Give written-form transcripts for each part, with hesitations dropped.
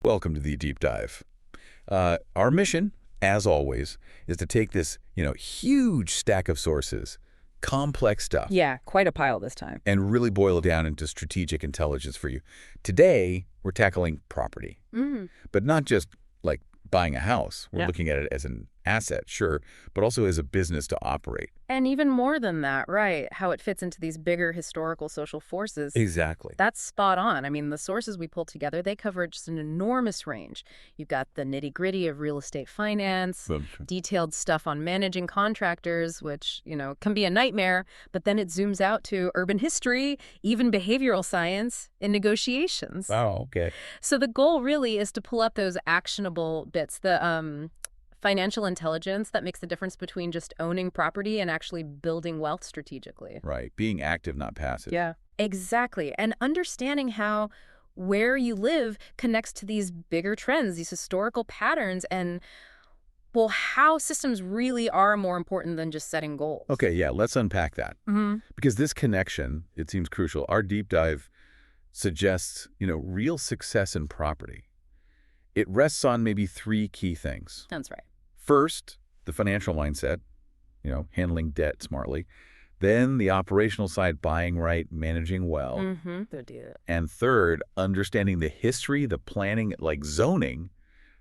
Welcome to the deep dive. Our mission, as always, is to take this, huge stack of sources, complex stuff, Yeah, quite a pile this time. and really boil it down into strategic intelligence for you. Today, we're tackling property, but not just like buying a house. We're Yeah. looking at it as an asset, sure, but also as a business to operate. And even more than that, right, how it fits into these bigger historical social forces. Exactly. That's spot on. I mean, the sources we pulled together, they cover just an enormous range. You've got the nitty-gritty of real estate finance, detailed stuff on managing contractors, which, can be a nightmare, but then it zooms out to urban history, even behavioral science, and negotiations. Oh, okay. So the goal really is to pull up those actionable bits, the financial intelligence that makes the difference between just owning property and actually building wealth strategically. Right. Being active, not passive. Yeah, exactly. And understanding how where you live connects to these bigger trends, these historical patterns, and, well, how systems really are more important than just setting goals. Okay, yeah, let's unpack that. Mm-hmm. Because this connection, it seems crucial. Our deep dive suggests, real success in property. It rests on maybe three key things. That's right. First, the financial mindset, handling debt smartly. Then the operational side, buying right, managing well. Mm-hmm. Good deal. And third, understanding the history, the planning, like zoning,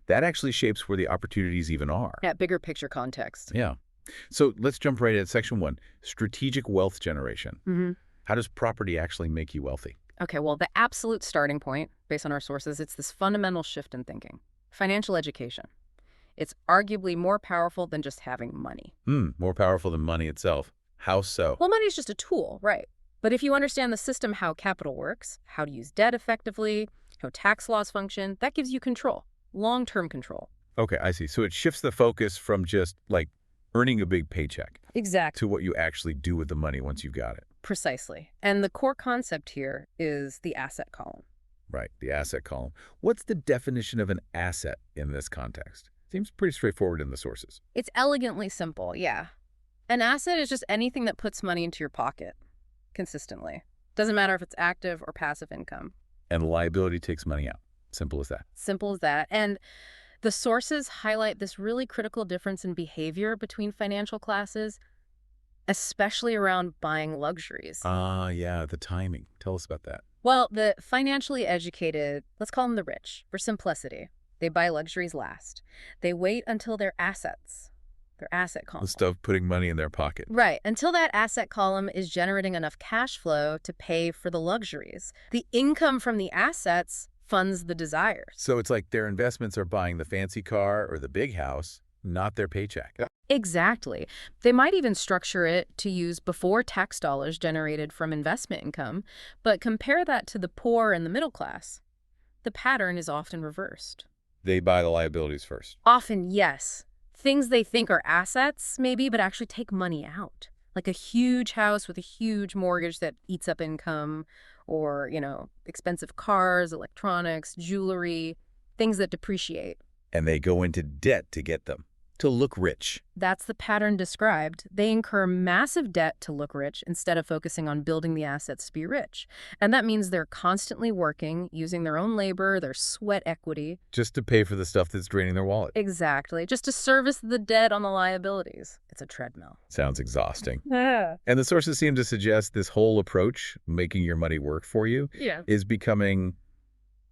that actually shapes where the opportunities even are. Yeah, bigger picture context. Yeah. So let's jump right at section 1, strategic wealth generation. Mm-hmm. How does property actually make you wealthy? Okay, well, the absolute starting point, based on our sources, it's this fundamental shift in thinking. Financial education. It's arguably more powerful than just having money. More powerful than money itself. How so? Well, money's just a tool, right? But if you understand the system, how capital works, how to use debt effectively, how tax laws function, that gives you control, long-term control. Okay, I see. So it shifts the focus from just, like, earning a big paycheck Exactly. to what you actually do with the money once you've got it. Precisely. And the core concept here is the asset column. Right, the asset column. What's the definition of an asset in this context? Seems pretty straightforward in the sources. It's elegantly simple, yeah. An asset is just anything that puts money into your pocket consistently. Doesn't matter if it's active or passive income. And liability takes money out. Simple as that. Simple as that. And the sources highlight this really critical difference in behavior between financial classes, especially around buying luxuries. Yeah, the timing. Tell us about that. Well, the financially educated, let's call them the rich, for simplicity. They buy luxuries last. They wait until their asset column. The stuff putting money in their pocket. Right, until that asset column is generating enough cash flow to pay for the luxuries. The income from the assets funds the desires. So it's like their investments are buying the fancy car or the big house, not their paycheck. Yeah. Exactly. They might even structure it to use before tax dollars generated from investment income, but compare that to the poor and the middle class. The pattern is often reversed. They buy the liabilities first. Often, yes. Things they think are assets, maybe, but actually take money out. Like a huge house with a huge mortgage that eats up income, or, expensive cars, electronics, jewelry, things that depreciate. And they go into debt to get them, to look rich. That's the pattern described. They incur massive debt to look rich instead of focusing on building the assets to be rich. And that means they're constantly working, using their own labor, their sweat equity. Just to pay for the stuff that's draining their wallet. Exactly. Just to service the debt on the liabilities. It's a treadmill. Sounds exhausting. Yeah. And the sources seem to suggest this whole approach, making your money work for you, is becoming,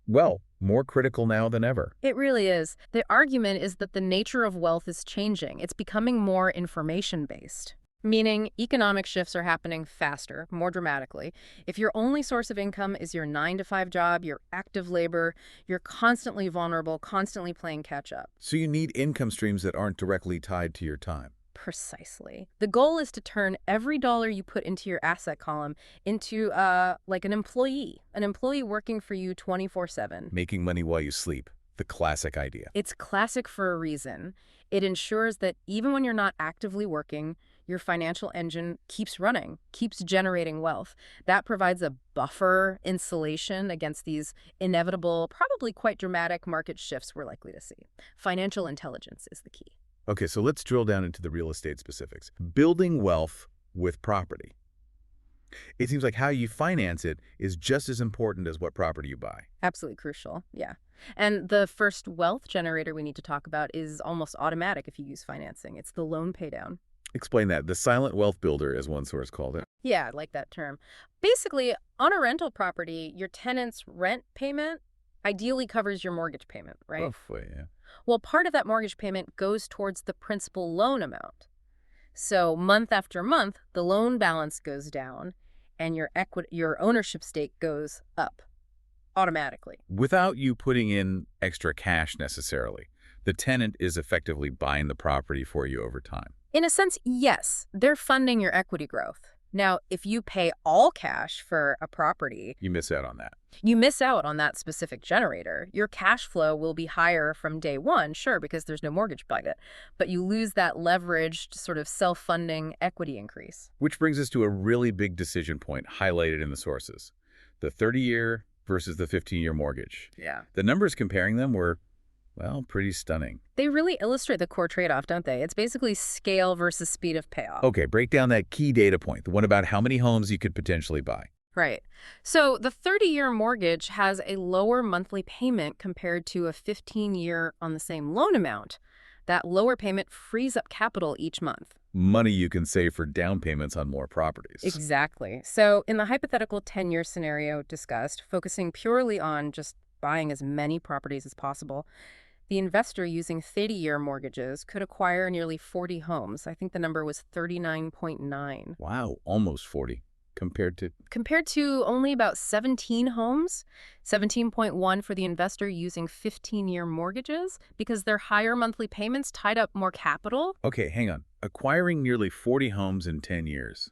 well, more critical now than ever. It really is. The argument is that the nature of wealth is changing. It's becoming more information-based, meaning economic shifts are happening faster, more dramatically. If your only source of income is your 9-to-5 job, your active labor, you're constantly vulnerable, constantly playing catch-up. So you need income streams that aren't directly tied to your time. Precisely. The goal is to turn every dollar you put into your asset column into, like an employee working for you 24/7. Making money while you sleep. The classic idea. It's classic for a reason. It ensures that even when you're not actively working, your financial engine keeps running, keeps generating wealth. That provides a buffer insulation against these inevitable, probably quite dramatic market shifts we're likely to see. Financial intelligence is the key. Okay, so let's drill down into the real estate specifics. Building wealth with property. It seems like how you finance it is just as important as what property you buy. Absolutely crucial, yeah. And the first wealth generator we need to talk about is almost automatic if you use financing. It's the loan paydown. Explain that. The silent wealth builder, as one source called it. Yeah, I like that term. Basically, on a rental property, your tenant's rent payment ideally covers your mortgage payment, right? Roughly, yeah. Well, part of that mortgage payment goes towards the principal loan amount. So month after month, the loan balance goes down and your ownership stake goes up automatically. Without you putting in extra cash necessarily. The tenant is effectively buying the property for you over time. In a sense, yes, they're funding your equity growth. Now, if you pay all cash for a property, You miss out on that. you miss out on that specific generator. Your cash flow will be higher from day one, sure, because there's no mortgage budget, but you lose that leveraged sort of self-funding equity increase. Which brings us to a really big decision point highlighted in the sources. The 30-year versus the 15-year mortgage. Yeah. The numbers comparing them were, well, pretty stunning. They really illustrate the core trade-off, don't they? It's basically scale versus speed of payoff. Okay, break down that key data point, the one about how many homes you could potentially buy. Right. So the 30-year mortgage has a lower monthly payment compared to a 15-year on the same loan amount. That lower payment frees up capital each month. Money you can save for down payments on more properties. Exactly. So in the hypothetical 10-year scenario discussed, focusing purely on just buying as many properties as possible, the investor using 30-year mortgages could acquire nearly 40 homes. I think the number was 39.9. Wow, almost 40 compared to Only about 17 homes, 17.1 for the investor using 15-year mortgages, because their higher monthly payments tied up more capital. Okay, hang on. Acquiring nearly 40 homes in 10 years.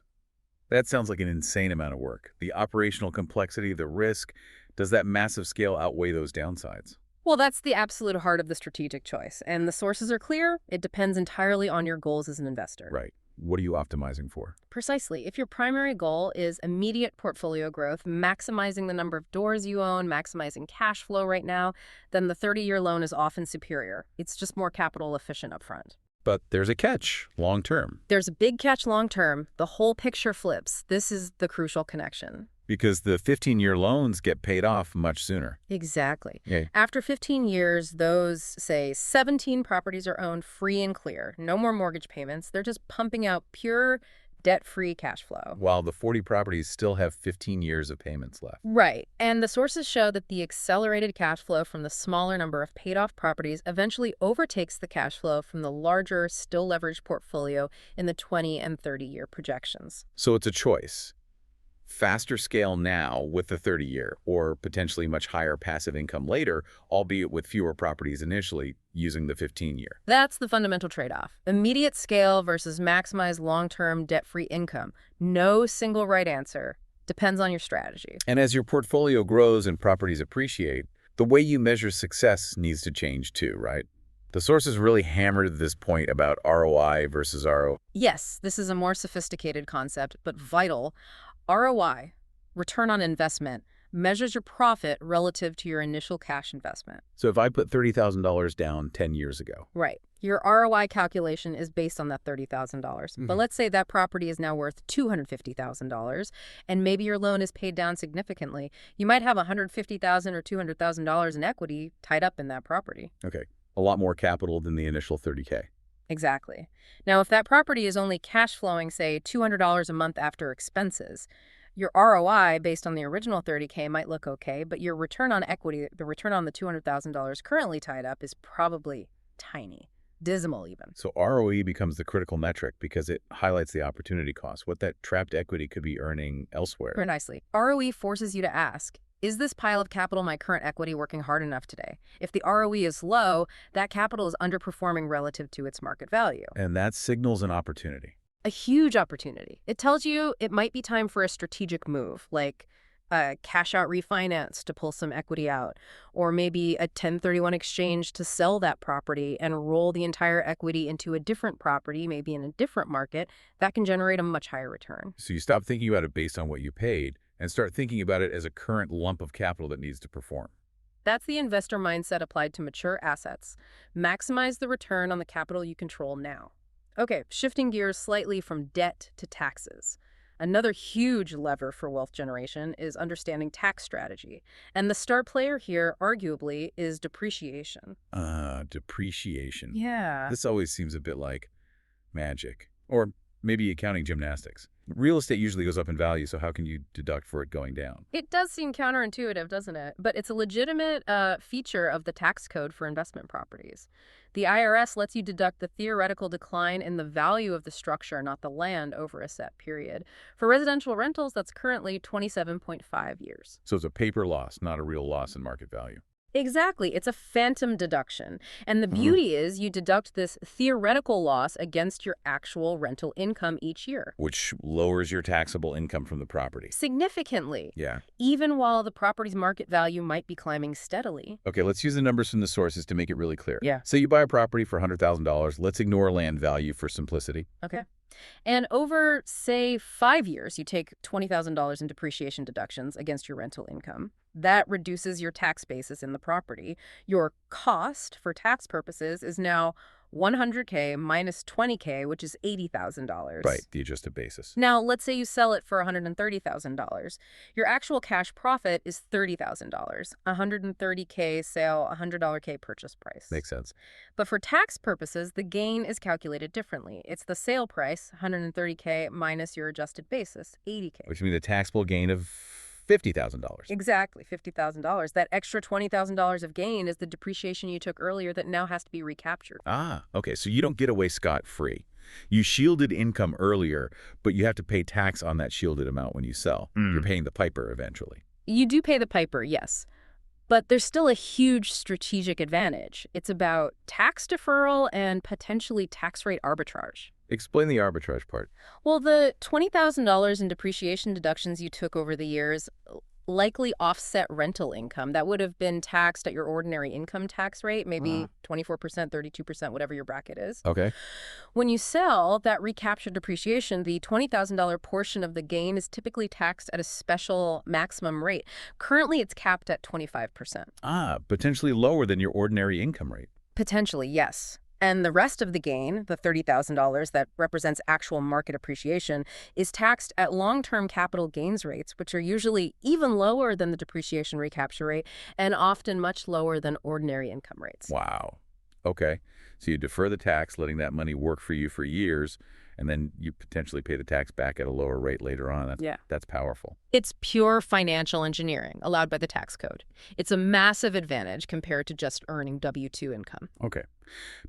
That sounds like an insane amount of work. The operational complexity, the risk, does that massive scale outweigh those downsides? Well, that's the absolute heart of the strategic choice. And the sources are clear. It depends entirely on your goals as an investor. Right. What are you optimizing for? Precisely. If your primary goal is immediate portfolio growth, maximizing the number of doors you own, maximizing cash flow right now, then the 30-year loan is often superior. It's just more capital efficient upfront. But there's a catch, long term. There's a big catch long term. The whole picture flips. This is the crucial connection. Because the 15-year loans get paid off much sooner. Exactly. Yeah. After 15 years, those, say, 17 properties are owned free and clear. No more mortgage payments. They're just pumping out pure debt-free cash flow. While the 40 properties still have 15 years of payments left. Right. And the sources show that the accelerated cash flow from the smaller number of paid-off properties eventually overtakes the cash flow from the larger, still leveraged portfolio in the 20 and 30-year projections. So it's a choice. Faster scale now with the 30-year, or potentially much higher passive income later, albeit with fewer properties initially, using the 15-year. That's the fundamental trade-off. Immediate scale versus maximized long-term debt-free income. No single right answer. Depends on your strategy. And as your portfolio grows and properties appreciate, the way you measure success needs to change too, right? The sources really hammered this point about ROI versus RO. Yes, this is a more sophisticated concept, but vital. ROI, return on investment, measures your profit relative to your initial cash investment. So if I put $30,000 down 10 years ago. Right. Your ROI calculation is based on that $30,000. But let's say that property is now worth $250,000, and maybe your loan is paid down significantly. You might have $150,000 or $200,000 in equity tied up in that property. Okay, a lot more capital than the initial $30K. Exactly. Now, if that property is only cash flowing, say, $200 a month after expenses, your ROI based on the original $30K might look okay, but your return on equity, the return on the $200,000 currently tied up, is probably tiny, dismal even. So ROE becomes the critical metric because it highlights the opportunity cost, what that trapped equity could be earning elsewhere. Very nicely. ROE forces you to ask, is this pile of capital my current equity working hard enough today? If the ROE is low, that capital is underperforming relative to its market value. And that signals an opportunity. A huge opportunity. It tells you it might be time for a strategic move, like a cash out refinance to pull some equity out, or maybe a 1031 exchange to sell that property and roll the entire equity into a different property, maybe in a different market, that can generate a much higher return. So you stop thinking about it based on what you paid and start thinking about it as a current lump of capital that needs to perform. That's the investor mindset applied to mature assets. Maximize the return on the capital you control now. Okay, shifting gears slightly from debt to taxes. Another huge lever for wealth generation is understanding tax strategy. And the star player here, arguably, is depreciation. Depreciation. Yeah. This always seems a bit like magic. Or maybe accounting gymnastics. Real estate usually goes up in value, so how can you deduct for it going down? It does seem counterintuitive, doesn't it? But it's a legitimate feature of the tax code for investment properties. The IRS lets you deduct the theoretical decline in the value of the structure, not the land, over a set period. For residential rentals, that's currently 27.5 years. So it's a paper loss, not a real loss in market value. Exactly. It's a phantom deduction. And the beauty is you deduct this theoretical loss against your actual rental income each year. Which lowers your taxable income from the property. Significantly. Yeah. Even while the property's market value might be climbing steadily. Okay, let's use the numbers from the sources to make it really clear. Yeah. Say you buy a property for $100,000. Let's ignore land value for simplicity. Okay. And over, say, 5 years, you take $20,000 in depreciation deductions against your rental income. That reduces your tax basis in the property. Your cost for tax purposes is now $100K minus $20K, which is $80,000. Right, the adjusted basis. Now, let's say you sell it for $130,000. Your actual cash profit is $30,000. $130K sale, $100K purchase price. Makes sense. But for tax purposes, the gain is calculated differently. It's the sale price, $130K minus your adjusted basis, $80K. Which means a taxable gain of $50,000. Exactly, $50,000. That extra $20,000 of gain is the depreciation you took earlier that now has to be recaptured. Ah, okay, so you don't get away scot-free. You shielded income earlier, but you have to pay tax on that shielded amount when you sell. You're paying the piper eventually. You do pay the piper, yes. But there's still a huge strategic advantage. It's about tax deferral and potentially tax rate arbitrage. Explain the arbitrage part. Well, the $20,000 in depreciation deductions you took over the years likely offset rental income that would have been taxed at your ordinary income tax rate, maybe 24%, 32%, whatever your bracket is. Okay. When you sell that recaptured depreciation, the $20,000 portion of the gain is typically taxed at a special maximum rate. Currently, it's capped at 25%. Ah, potentially lower than your ordinary income rate. Potentially, yes. And the rest of the gain, the $30,000 that represents actual market appreciation, is taxed at long-term capital gains rates, which are usually even lower than the depreciation recapture rate and often much lower than ordinary income rates. Wow. Okay. So you defer the tax, letting that money work for you for years, and then you potentially pay the tax back at a lower rate later on. That's powerful. It's pure financial engineering allowed by the tax code. It's a massive advantage compared to just earning W-2 income. Okay.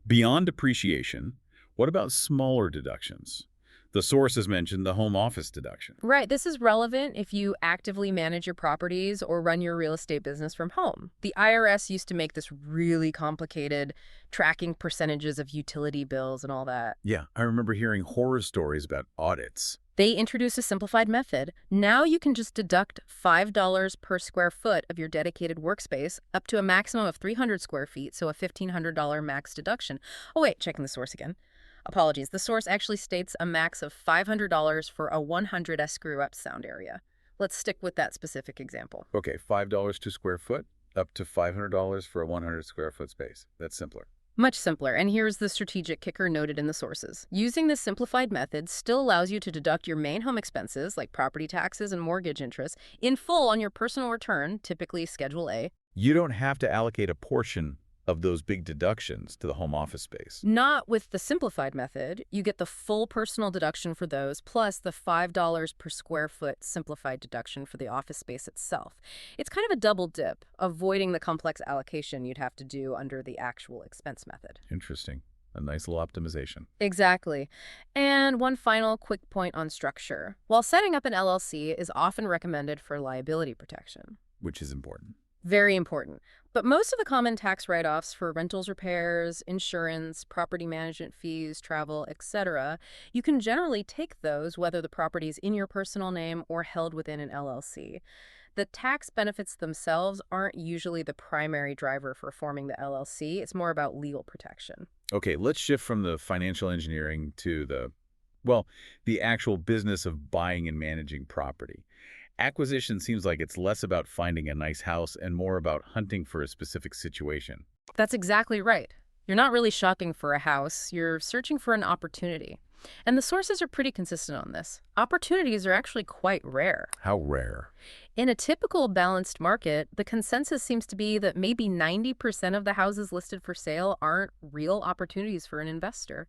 Beyond depreciation, what about smaller deductions? The source has mentioned the home office deduction. Right. This is relevant if you actively manage your properties or run your real estate business from home. The IRS used to make this really complicated, tracking percentages of utility bills and all that. Yeah, I remember hearing horror stories about audits. They introduced a simplified method. Now you can just deduct $5 per square foot of your dedicated workspace up to a maximum of 300 square feet, so a $1,500 max deduction. Oh, wait, checking the source again. Apologies. The source actually states a max of $500 for a 100 screw-up sound area. Let's stick with that specific example. Okay, $5 per square foot, up to $500 for a 100 square foot space. That's simpler. Much simpler, and here's the strategic kicker noted in the sources. Using this simplified method still allows you to deduct your main home expenses, like property taxes and mortgage interest, in full on your personal return, typically Schedule A. You don't have to allocate a portion of those big deductions to the home office space. Not with the simplified method. You get the full personal deduction for those, plus the $5 per square foot simplified deduction for the office space itself. It's kind of a double dip, avoiding the complex allocation you'd have to do under the actual expense method. Interesting. A nice little optimization. Exactly. And one final quick point on structure. While setting up an LLC is often recommended for liability protection. Which is important. Very important. But most of the common tax write-offs for rentals, repairs, insurance, property management fees, travel, etc., you can generally take those whether the property is in your personal name or held within an LLC. The tax benefits themselves aren't usually the primary driver for forming the LLC. It's more about legal protection. Okay, let's shift from the financial engineering to the actual business of buying and managing property. Acquisition seems like it's less about finding a nice house and more about hunting for a specific situation. That's exactly right. You're not really shopping for a house. You're searching for an opportunity. And the sources are pretty consistent on this. Opportunities are actually quite rare. How rare? In a typical balanced market, the consensus seems to be that maybe 90% of the houses listed for sale aren't real opportunities for an investor.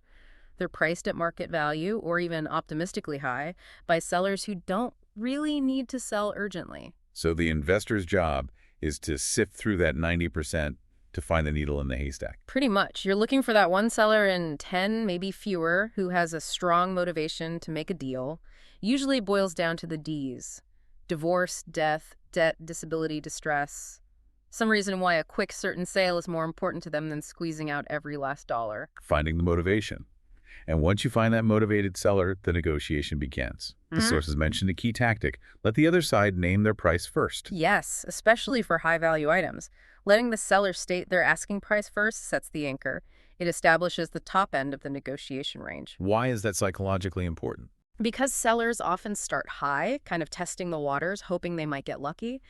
They're priced at market value or even optimistically high by sellers who don't really need to sell urgently. So the investor's job is to sift through that 90% to find the needle in the haystack. Pretty much. You're looking for that one seller in 10, maybe fewer, who has a strong motivation to make a deal. Usually it boils down to the Ds: divorce, death, debt, disability, distress. Some reason why a quick, certain sale is more important to them than squeezing out every last dollar. Finding the motivation. And once you find that motivated seller, the negotiation begins. The sources mentioned a key tactic. Let the other side name their price first. Yes, especially for high-value items. Letting the seller state their asking price first sets the anchor. It establishes the top end of the negotiation range. Why is that psychologically important? Because sellers often start high, kind of testing the waters, hoping they might get lucky.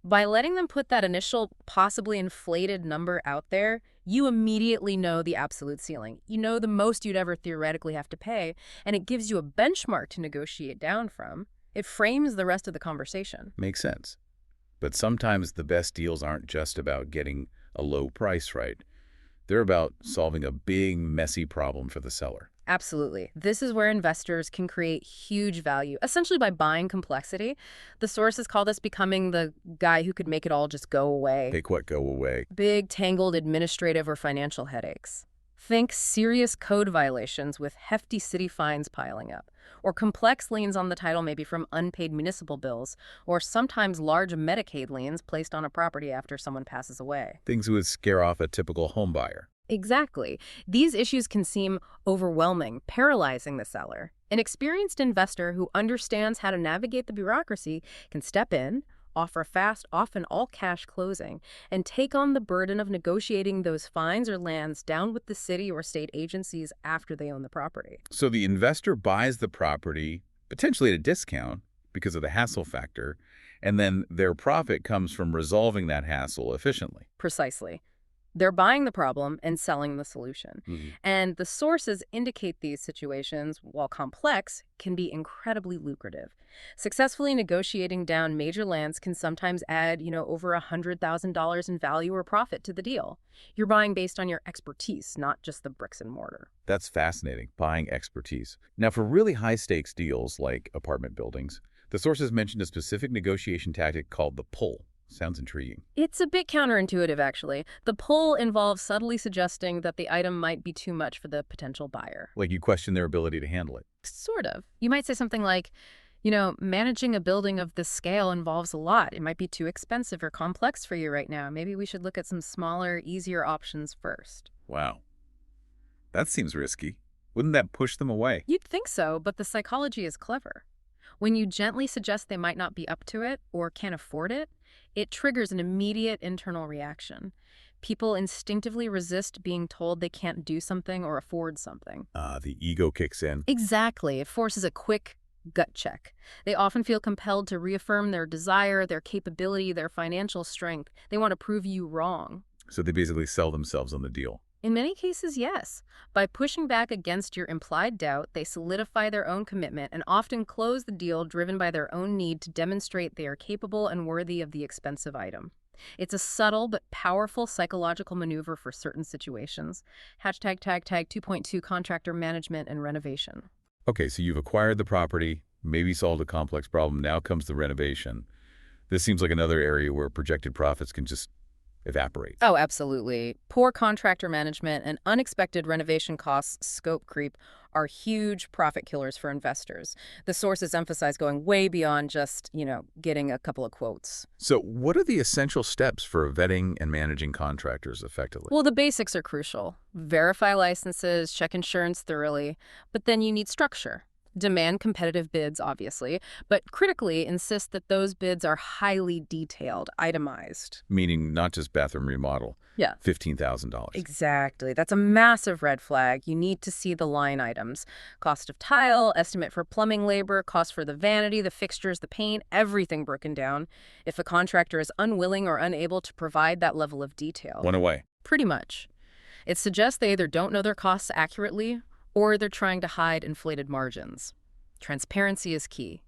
By letting them put that initial, possibly inflated number out there, you immediately know the absolute ceiling. You know the most you'd ever theoretically have to pay, and it gives you a benchmark to negotiate down from. It frames the rest of the conversation. Makes sense. But sometimes the best deals aren't just about getting a low price right. They're about solving a big, messy problem for the seller. Absolutely. This is where investors can create huge value, essentially by buying complexity. The sources call this becoming the guy who could make it all just go away. Make what go away? Big, tangled administrative or financial headaches. Think serious code violations with hefty city fines piling up, or complex liens on the title maybe from unpaid municipal bills, or sometimes large Medicaid liens placed on a property after someone passes away. Things that would scare off a typical home buyer. Exactly. These issues can seem overwhelming, paralyzing the seller. An experienced investor who understands how to navigate the bureaucracy can step in, offer a fast, often all-cash closing, and take on the burden of negotiating those fines or lands down with the city or state agencies after they own the property. So the investor buys the property, potentially at a discount because of the hassle factor, and then their profit comes from resolving that hassle efficiently. Precisely. They're buying the problem and selling the solution. And the sources indicate these situations, while complex, can be incredibly lucrative. Successfully negotiating down major lands can sometimes add, over $100,000 in value or profit to the deal. You're buying based on your expertise, not just the bricks and mortar. That's fascinating, buying expertise. Now, for really high-stakes deals like apartment buildings, the sources mentioned a specific negotiation tactic called the pull. Sounds intriguing. It's a bit counterintuitive, actually. The pull involves subtly suggesting that the item might be too much for the potential buyer. Like you question their ability to handle it. Sort of. You might say something like, managing a building of this scale involves a lot. It might be too expensive or complex for you right now. Maybe we should look at some smaller, easier options first. Wow. That seems risky. Wouldn't that push them away? You'd think so, but the psychology is clever. When you gently suggest they might not be up to it or can't afford it, it triggers an immediate internal reaction. People instinctively resist being told they can't do something or afford something. The ego kicks in. Exactly. It forces a quick gut check. They often feel compelled to reaffirm their desire, their capability, their financial strength. They want to prove you wrong. So they basically sell themselves on the deal. In many cases, yes. By pushing back against your implied doubt, they solidify their own commitment and often close the deal driven by their own need to demonstrate they are capable and worthy of the expensive item. It's a subtle but powerful psychological maneuver for certain situations. Hashtag tag 2.2 contractor management and renovation. Okay, so you've acquired the property, maybe solved a complex problem. Now comes the renovation. This seems like another area where projected profits can just evaporate. Oh, absolutely. Poor contractor management and unexpected renovation costs, scope creep, are huge profit killers for investors. The sources emphasize going way beyond just, getting a couple of quotes. So what are the essential steps for vetting and managing contractors effectively? Well, the basics are crucial. Verify licenses, check insurance thoroughly, but then you need structure. Demand competitive bids, obviously, but critically insist that those bids are highly detailed, itemized. Meaning not just bathroom remodel. Yeah. $15,000. Exactly. That's a massive red flag. You need to see the line items. Cost of tile, estimate for plumbing labor, cost for the vanity, the fixtures, the paint, everything broken down. If a contractor is unwilling or unable to provide that level of detail. One away. Pretty much. It suggests they either don't know their costs accurately or they're trying to hide inflated margins. Transparency is key.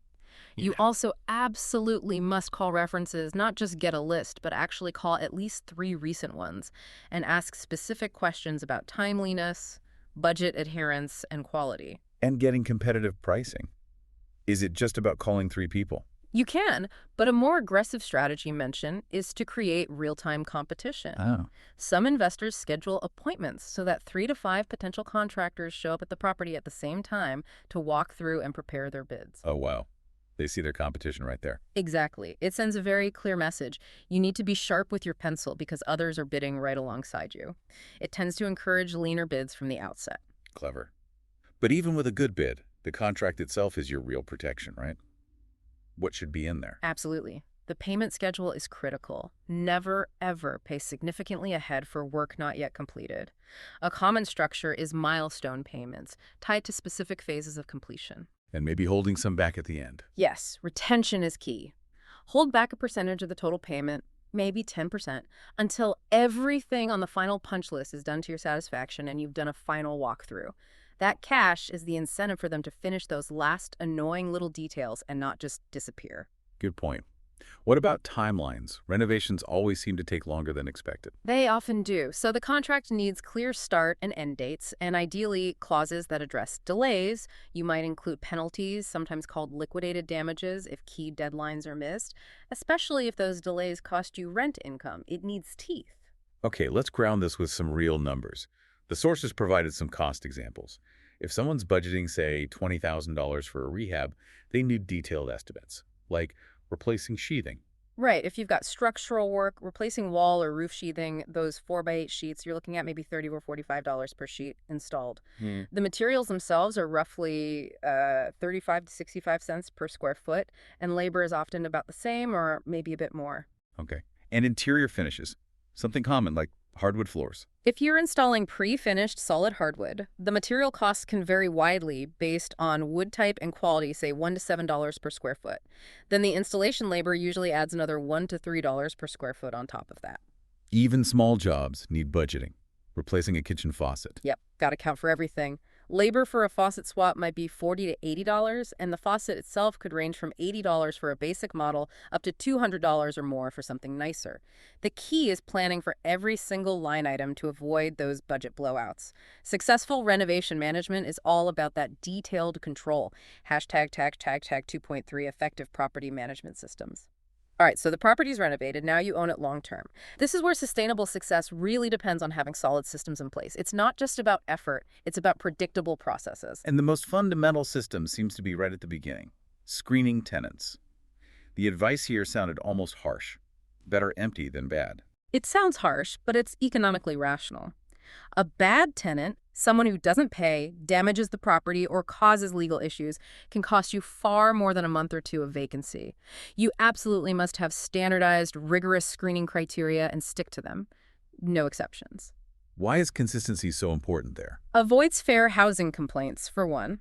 You Yeah. also absolutely must call references, not just get a list, but actually call at least 3 recent ones and ask specific questions about timeliness, budget adherence, and quality. And getting competitive pricing. Is it just about calling 3 people? You can, but a more aggressive strategy mentioned is to create real-time competition. Oh. Some investors schedule appointments so that 3 to 5 potential contractors show up at the property at the same time to walk through and prepare their bids. Oh, wow. They see their competition right there. Exactly. It sends a very clear message. You need to be sharp with your pencil because others are bidding right alongside you. It tends to encourage leaner bids from the outset. Clever. But even with a good bid, the contract itself is your real protection, right? What should be in there? Absolutely. The payment schedule is critical. Never, ever pay significantly ahead for work not yet completed. A common structure is milestone payments tied to specific phases of completion. And maybe holding some back at the end. Yes, retention is key. Hold back a percentage of the total payment, maybe 10%, until everything on the final punch list is done to your satisfaction and you've done a final walkthrough. That cash is the incentive for them to finish those last annoying little details and not just disappear. Good point. What about timelines? Renovations always seem to take longer than expected. They often do. So the contract needs clear start and end dates, and ideally clauses that address delays. You might include penalties, sometimes called liquidated damages, if key deadlines are missed, especially if those delays cost you rent income. It needs teeth. Okay, let's ground this with some real numbers. The sources provided some cost examples. If someone's budgeting, say, $20,000 for a rehab, they need detailed estimates, like replacing sheathing. Right. If you've got structural work, replacing wall or roof sheathing, those 4x8 sheets, you're looking at maybe $30 or $45 per sheet installed. Hmm. The materials themselves are roughly 35 to 65 cents per square foot, and labor is often about the same or maybe a bit more. Okay. And interior finishes, something common like hardwood floors. If you're installing pre-finished solid hardwood, the material costs can vary widely based on wood type and quality, say $1 to $7 per square foot. Then the installation labor usually adds another $1 to $3 per square foot on top of that. Even small jobs need budgeting. Replacing a kitchen faucet. Yep, got to count for everything. Labor for a faucet swap might be $40 to $80, and the faucet itself could range from $80 for a basic model up to $200 or more for something nicer. The key is planning for every single line item to avoid those budget blowouts. Successful renovation management is all about that detailed control. Hashtag 2.3 effective property management systems. All right, so the property's renovated. Now you own it long term. This is where sustainable success really depends on having solid systems in place. It's not just about effort, it's about predictable processes. And the most fundamental system seems to be right at the beginning. Screening tenants. The advice here sounded almost harsh. Better empty than bad. It sounds harsh, but it's economically rational. A bad tenant, someone who doesn't pay, damages the property, or causes legal issues, can cost you far more than a month or two of vacancy. You absolutely must have standardized, rigorous screening criteria and stick to them. No exceptions. Why is consistency so important there? Avoids fair housing complaints, for one.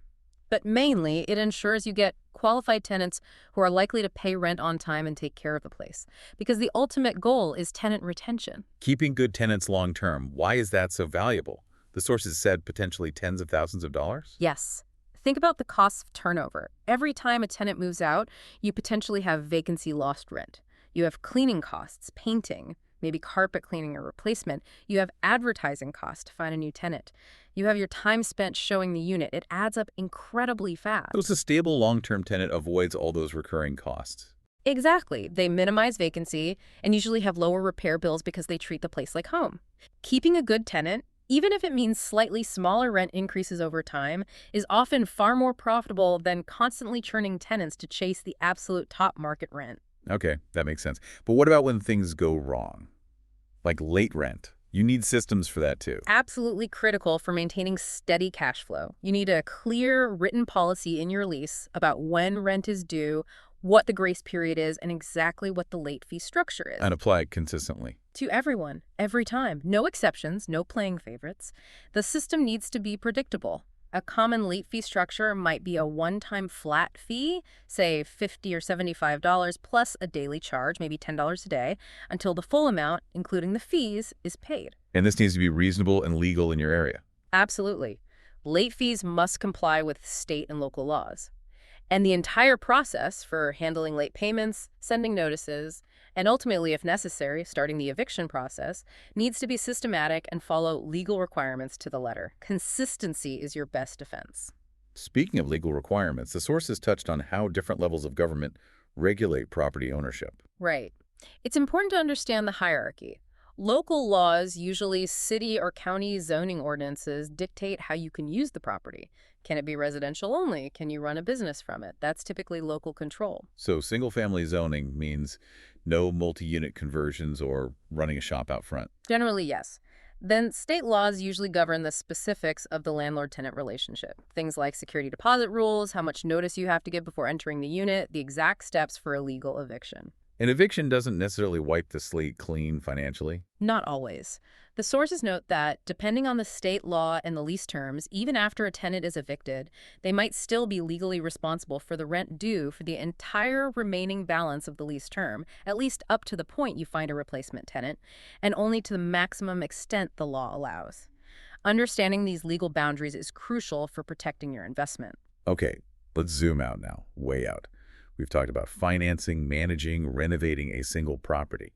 But mainly, it ensures you get qualified tenants who are likely to pay rent on time and take care of the place. Because the ultimate goal is tenant retention. Keeping good tenants long term, why is that so valuable? The sources said potentially tens of thousands of dollars? Yes. Think about the costs of turnover. Every time a tenant moves out, you potentially have vacancy lost rent. You have cleaning costs, painting, maybe carpet cleaning or replacement. You have advertising costs to find a new tenant. You have your time spent showing the unit. It adds up incredibly fast. So a stable long-term tenant avoids all those recurring costs. Exactly. They minimize vacancy and usually have lower repair bills because they treat the place like home. Keeping a good tenant, even if it means slightly smaller rent increases over time, is often far more profitable than constantly churning tenants to chase the absolute top market rent. Okay, that makes sense. But what about when things go wrong? Like late rent. You need systems for that too. Absolutely critical for maintaining steady cash flow. You need a clear written policy in your lease about when rent is due, what the grace period is, and exactly what the late fee structure is. And apply it consistently. To everyone, every time. No exceptions, no playing favorites. The system needs to be predictable. A common late fee structure might be a one-time flat fee, say $50 or $75 plus a daily charge, maybe $10 a day, until the full amount, including the fees, is paid. And this needs to be reasonable and legal in your area. Absolutely. Late fees must comply with state and local laws. And the entire process for handling late payments, sending notices, and ultimately, if necessary, starting the eviction process, needs to be systematic and follow legal requirements to the letter. Consistency is your best defense. Speaking of legal requirements, the sources touched on how different levels of government regulate property ownership. Right. It's important to understand the hierarchy. Local laws, usually city or county zoning ordinances, dictate how you can use the property. Can it be residential only? Can you run a business from it? That's typically local control. So single-family zoning means no multi-unit conversions or running a shop out front. Generally, yes. Then state laws usually govern the specifics of the landlord-tenant relationship. Things like security deposit rules, how much notice you have to give before entering the unit, the exact steps for a legal eviction. An eviction doesn't necessarily wipe the slate clean financially. Not always. The sources note that, depending on the state law and the lease terms, even after a tenant is evicted, they might still be legally responsible for the rent due for the entire remaining balance of the lease term, at least up to the point you find a replacement tenant, and only to the maximum extent the law allows. Understanding these legal boundaries is crucial for protecting your investment. Okay, let's zoom out now, way out. We've talked about financing, managing, renovating a single property.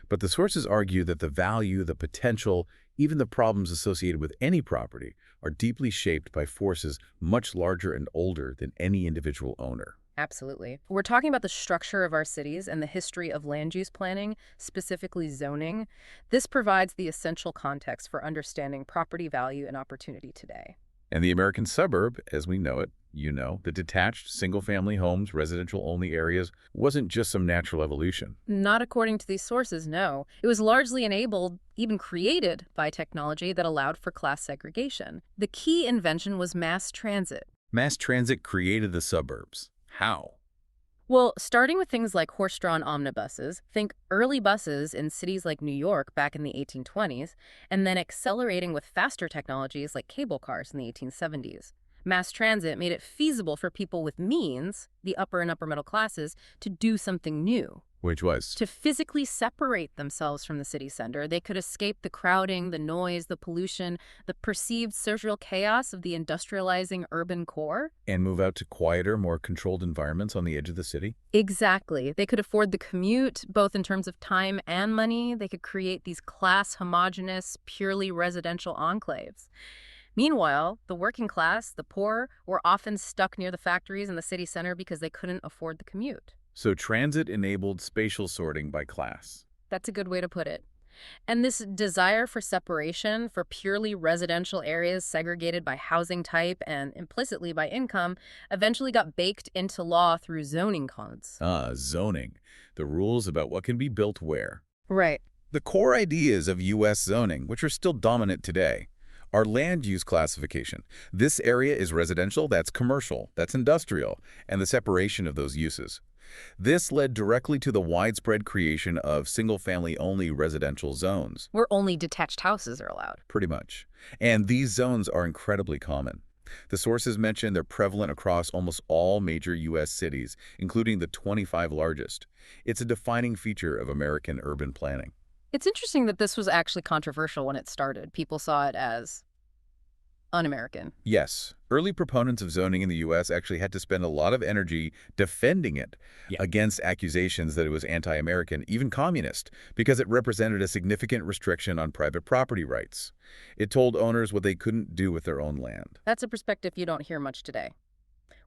But the sources argue that the value, the potential, even the problems associated with any property are deeply shaped by forces much larger and older than any individual owner. Absolutely. We're talking about the structure of our cities and the history of land use planning, specifically zoning. This provides the essential context for understanding property value and opportunity today. And the American suburb, as we know it, the detached single-family homes, residential-only areas, wasn't just some natural evolution. Not according to these sources, no. It was largely enabled, even created, by technology that allowed for class segregation. The key invention was mass transit. Mass transit created the suburbs. How? Well, starting with things like horse-drawn omnibuses, think early buses in cities like New York back in the 1820s, and then accelerating with faster technologies like cable cars in the 1870s. Mass transit made it feasible for people with means, the upper and upper middle classes, to do something new. Which was? To physically separate themselves from the city center. They could escape the crowding, the noise, the pollution, the perceived social chaos of the industrializing urban core. And move out to quieter, more controlled environments on the edge of the city? Exactly. They could afford the commute, both in terms of time and money. They could create these class-homogenous, purely residential enclaves. Meanwhile, the working class, the poor, were often stuck near the factories in the city center because they couldn't afford the commute. So transit enabled spatial sorting by class. That's a good way to put it. And this desire for separation, for purely residential areas segregated by housing type and implicitly by income, eventually got baked into law through zoning codes. Zoning. The rules about what can be built where. Right. The core ideas of U.S. zoning, which are still dominant today, are land use classification. This area is residential, that's commercial, that's industrial, and the separation of those uses. This led directly to the widespread creation of single-family-only residential zones. Where only detached houses are allowed. Pretty much. And these zones are incredibly common. The sources mention they're prevalent across almost all major U.S. cities, including the 25 largest. It's a defining feature of American urban planning. It's interesting that this was actually controversial when it started. People saw it as un-American. Yes, early proponents of zoning in the U.S. actually had to spend a lot of energy defending it against accusations that it was anti-American, even communist, because it represented a significant restriction on private property rights. It told owners what they couldn't do with their own land. That's a perspective you don't hear much today.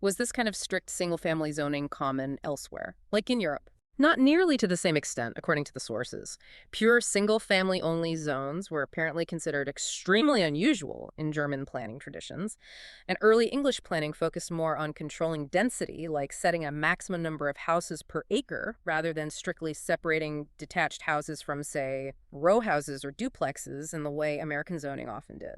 Was this kind of strict single-family zoning common elsewhere, like in Europe? Not nearly to the same extent, according to the sources. Pure single-family-only zones were apparently considered extremely unusual in German planning traditions, and early English planning focused more on controlling density, like setting a maximum number of houses per acre, rather than strictly separating detached houses from, say, row houses or duplexes in the way American zoning often did.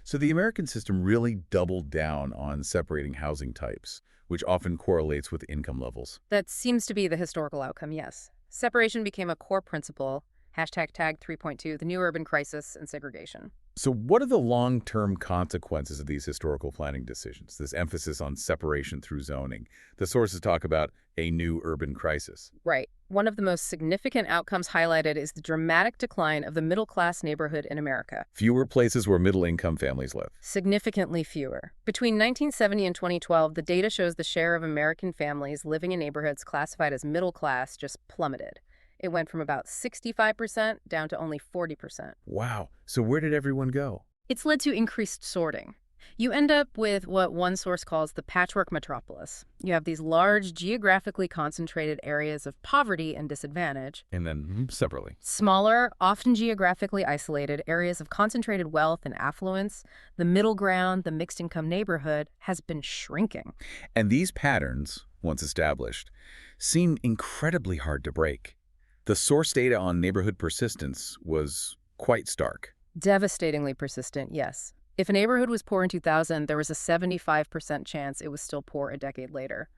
So the American system really doubled down on separating housing types, which often correlates with income levels. That seems to be the historical outcome, yes. Separation became a core principle, #tag 3.2, the new urban crisis and segregation. So what are the long-term consequences of these historical planning decisions, this emphasis on separation through zoning? The sources talk about a new urban crisis. Right. One of the most significant outcomes highlighted is the dramatic decline of the middle-class neighborhood in America. Fewer places where middle-income families live. Significantly fewer. Between 1970 and 2012, the data shows the share of American families living in neighborhoods classified as middle class just plummeted. It went from about 65% down to only 40%. Wow. So where did everyone go? It's led to increased sorting. You end up with what one source calls the patchwork metropolis. You have these large, geographically concentrated areas of poverty and disadvantage. And then separately. Smaller, often geographically isolated areas of concentrated wealth and affluence. The middle ground, the mixed-income neighborhood, has been shrinking. And these patterns, once established, seem incredibly hard to break. The source data on neighborhood persistence was quite stark. Devastatingly persistent, yes. If a neighborhood was poor in 2000, there was a 75% chance it was still poor a decade later.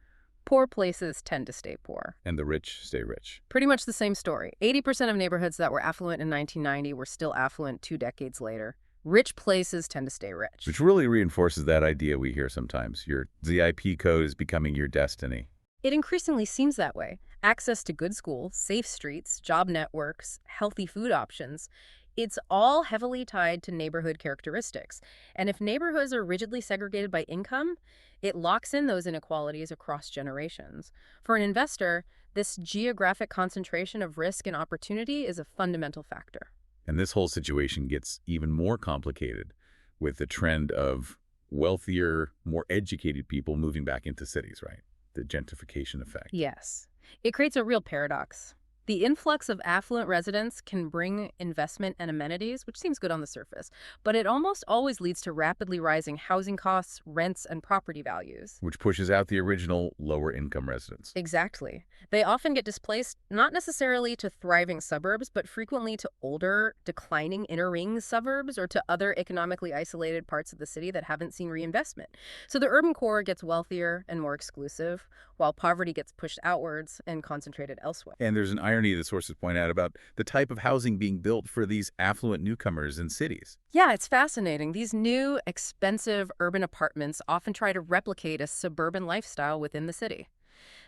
Poor places tend to stay poor. And the rich stay rich. Pretty much the same story. 80% of neighborhoods that were affluent in 1990 were still affluent 2 decades later. Rich places tend to stay rich. Which really reinforces that idea we hear sometimes. Your ZIP code is becoming your destiny. It increasingly seems that way. Access to good schools, safe streets, job networks, healthy food options. It's all heavily tied to neighborhood characteristics. And if neighborhoods are rigidly segregated by income, it locks in those inequalities across generations. For an investor, this geographic concentration of risk and opportunity is a fundamental factor. And this whole situation gets even more complicated with the trend of wealthier, more educated people moving back into cities, right? The gentrification effect. Yes. It creates a real paradox. The influx of affluent residents can bring investment and amenities, which seems good on the surface, but it almost always leads to rapidly rising housing costs, rents, and property values. Which pushes out the original lower-income residents. Exactly. They often get displaced not necessarily to thriving suburbs, but frequently to older, declining inner-ring suburbs or to other economically isolated parts of the city that haven't seen reinvestment. So the urban core gets wealthier and more exclusive, while poverty gets pushed outwards and concentrated elsewhere. And there's an irony the sources point out about the type of housing being built for these affluent newcomers in cities. Yeah, it's fascinating. These new, expensive urban apartments often try to replicate a suburban lifestyle within the city.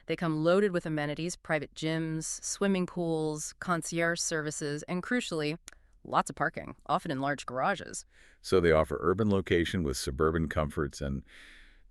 They come loaded with amenities, private gyms, swimming pools, concierge services, and crucially, lots of parking, often in large garages. So they offer urban location with suburban comforts and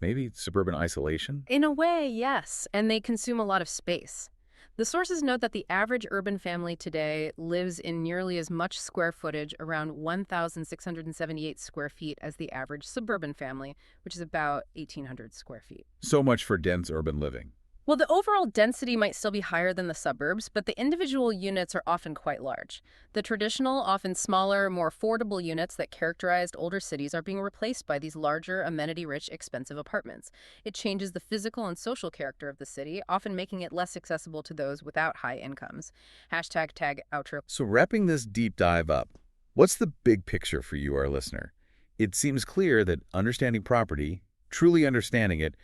maybe suburban isolation? In a way, yes, and they consume a lot of space. The sources note that the average urban family today lives in nearly as much square footage, around 1,678 square feet, as the average suburban family, which is about 1,800 square feet. So much for dense urban living. Well, the overall density might still be higher than the suburbs, but the individual units are often quite large. The traditional, often smaller, more affordable units that characterized older cities are being replaced by these larger, amenity-rich, expensive apartments. It changes the physical and social character of the city, often making it less accessible to those without high incomes. #tag outro. So wrapping this deep dive up, what's the big picture for you, our listener? It seems clear that understanding property, truly understanding it,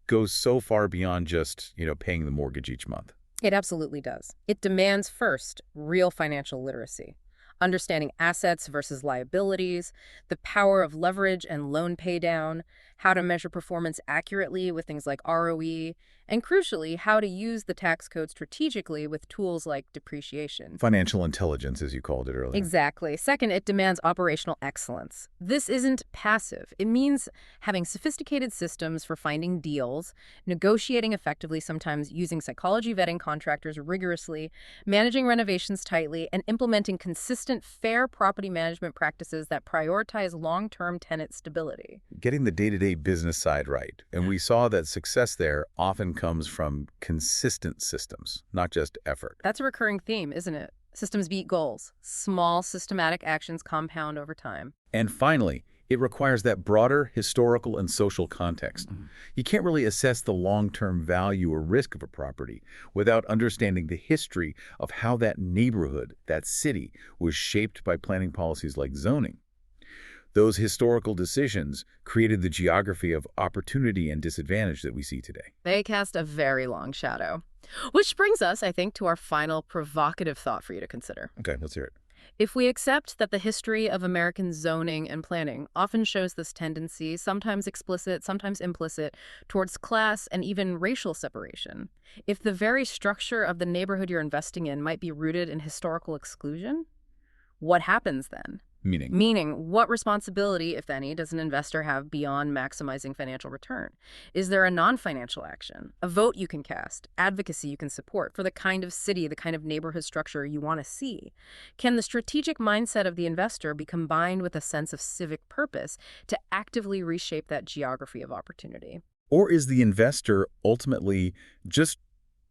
goes so far beyond just, paying the mortgage each month. It absolutely does. It demands, first, real financial literacy. Understanding assets versus liabilities, the power of leverage and loan paydown, how to measure performance accurately with things like ROE, and crucially, how to use the tax code strategically with tools like depreciation. Financial intelligence, as you called it earlier. Exactly. Second, it demands operational excellence. This isn't passive. It means having sophisticated systems for finding deals, negotiating effectively, sometimes using psychology vetting contractors rigorously, managing renovations tightly, and implementing consistent, fair property management practices that prioritize long-term tenant stability. Getting the day-to-day business side right. And we saw that success there often comes from consistent systems, not just effort. That's a recurring theme, isn't it? Systems beat goals. Small, systematic actions compound over time. And finally, it requires that broader historical and social context. You can't really assess the long-term value or risk of a property without understanding the history of how that neighborhood, that city, was shaped by planning policies like zoning. Those historical decisions created the geography of opportunity and disadvantage that we see today. They cast a very long shadow. Which brings us, I think, to our final provocative thought for you to consider. Okay, let's hear it. If we accept that the history of American zoning and planning often shows this tendency, sometimes explicit, sometimes implicit, towards class and even racial separation, if the very structure of the neighborhood you're investing in might be rooted in historical exclusion, what happens then? Meaning, Meaning, what responsibility, if any, does an investor have beyond maximizing financial return? Is there a non-financial action, a vote you can cast, advocacy you can support for the kind of city, the kind of neighborhood structure you want to see? Can the strategic mindset of the investor be combined with a sense of civic purpose to actively reshape that geography of opportunity? or is the investor ultimately just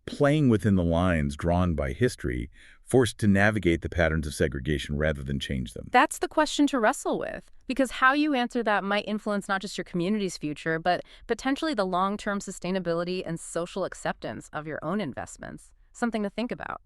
playing within the lines drawn by history, forced to navigate the patterns of segregation rather than change them? That's the question to wrestle with, because how you answer that might influence not just your community's future, but potentially the long-term sustainability and social acceptance of your own investments. Something to think about.